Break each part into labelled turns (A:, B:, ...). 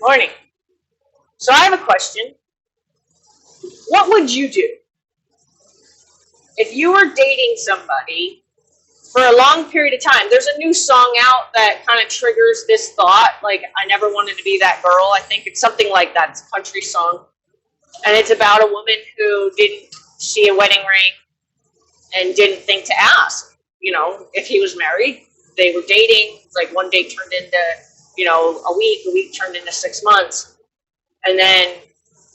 A: Morning. So I have a question. What would you do if you were dating somebody for a long period of time? There's a new song out that kind of triggers this thought, like, I never wanted to be that girl. I think it's something like that. It's a country song. And it's about a woman who didn't see a wedding ring and didn't think to ask, if he was married. They were dating. Like one day turned into, a week turned into 6 months. And then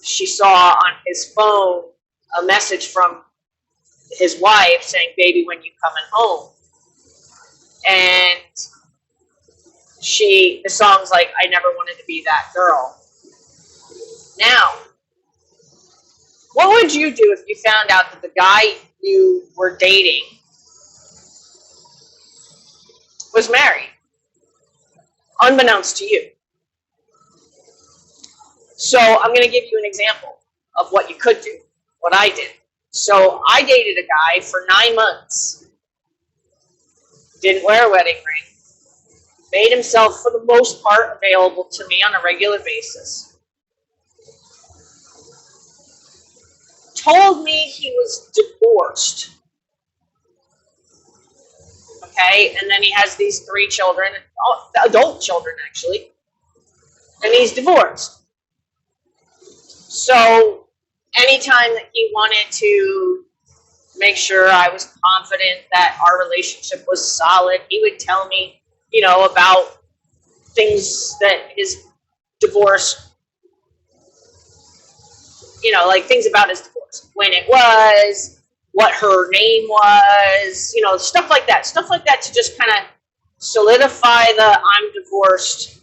A: she saw on his phone a message from his wife saying, "Baby, when you coming home?" And the song's like, "I never wanted to be that girl." Now, what would you do if you found out that the guy you were dating was married, unbeknownst to you? So I'm going to give you an example of what you could do, what I did. So I dated a guy for 9 months, didn't wear a wedding ring, made himself for the most part available to me on a regular basis, told me he was divorced, okay, and then he has these 3 children, adult children actually, and he's divorced. So anytime that he wanted to make sure I was confident that our relationship was solid, he would tell me, about things that his divorce, like things about his divorce, when it was, what her name was, stuff like that to just kind of solidify the I'm divorced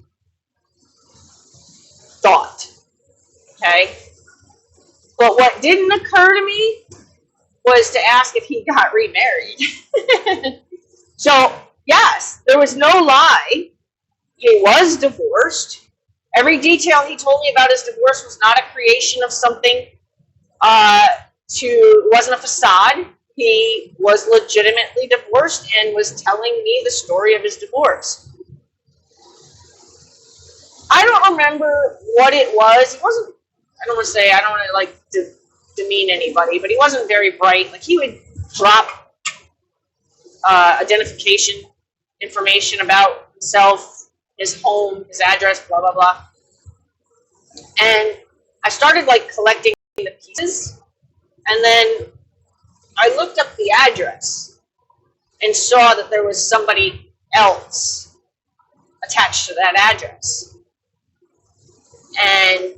A: thought. Okay? But what didn't occur to me was to ask if he got remarried. So, yes, there was no lie. He was divorced. Every detail he told me about his divorce was not a creation of something it wasn't a facade. He was legitimately divorced and was telling me the story of his divorce. I don't remember what it was. He wasn't, I don't want to demean anybody, but he wasn't very bright. Like, he would drop identification information about himself, his home, his address, blah, blah, blah. And I started, collecting the pieces, and then I looked up the address and saw that there was somebody else attached to that address. And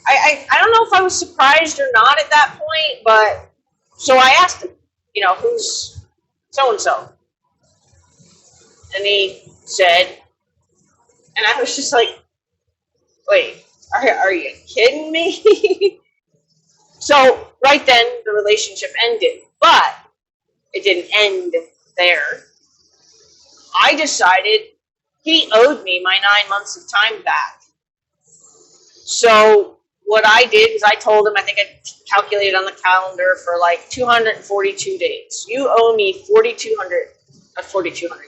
A: I don't know if I was surprised or not at that point, but so I asked him, who's so-and-so? And he said, and I was just like, wait, are you kidding me? So right then the relationship ended, but it didn't end there. I decided he owed me my 9 months of time back. So what I did is I told him, I think I calculated on the calendar for 242 days. You owe me 4,200.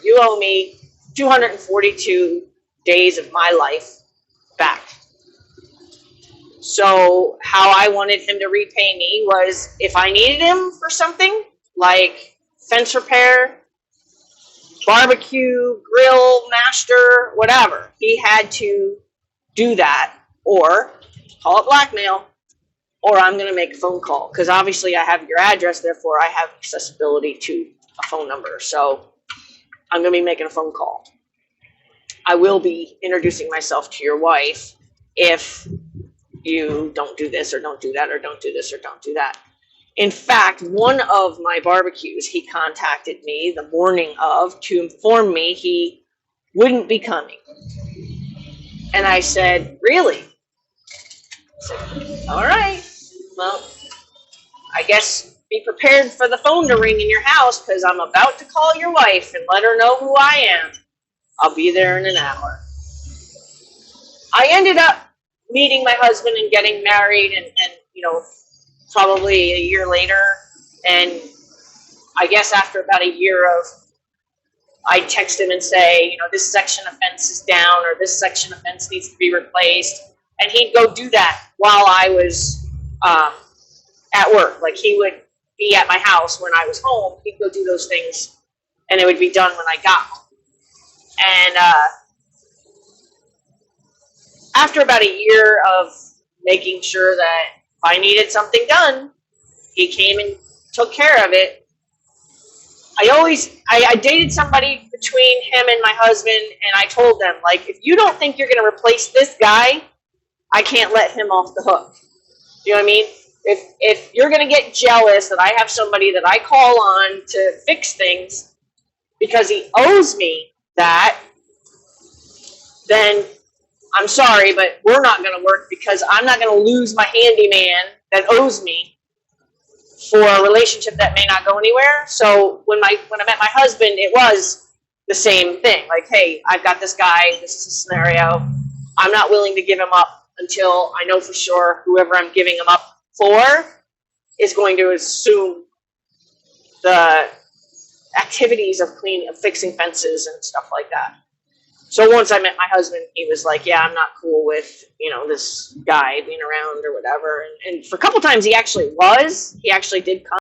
A: You owe me 242 days of my life back. So how I wanted him to repay me was, if I needed him for something like fence repair, barbecue, grill, master, whatever, he had to do that, or call it blackmail, or I'm going to make a phone call, because obviously I have your address, therefore I have accessibility to a phone number, so I'm going to be making a phone call. I will be introducing myself to your wife if you don't do this or don't do that or don't do this or don't do that. In fact, one of my barbecues, he contacted me the morning of to inform me he wouldn't be coming. And I said, really? I said, all right. Well, I guess be prepared for the phone to ring in your house, because I'm about to call your wife and let her know who I am. I'll be there in an hour. I ended up meeting my husband and getting married and probably a year later. And I guess after about a year of I'd text him and say, you know, this section of fence is down or this section of fence needs to be replaced. And he'd go do that while I was at work. Like he would be at my house when I was home. He'd go do those things and it would be done when I got home. And after about a year of making sure that if I needed something done, he came and took care of it. I dated somebody between him and my husband, and I told them, like, if you don't think you're going to replace this guy, I can't let him off the hook. You know what I mean? If you're going to get jealous that I have somebody that I call on to fix things because he owes me that, then I'm sorry, but we're not going to work because I'm not going to lose my handyman that owes me for a relationship that may not go anywhere. So when I met my husband, it was the same thing. Like, hey, I've got this guy. This is a scenario. I'm not willing to give him up until I know for sure whoever I'm giving him up for is going to assume the activities of fixing fences and stuff like that. So once I met my husband, he was like, yeah, I'm not cool with, you know, this guy being around or whatever. And for a couple times he actually did come.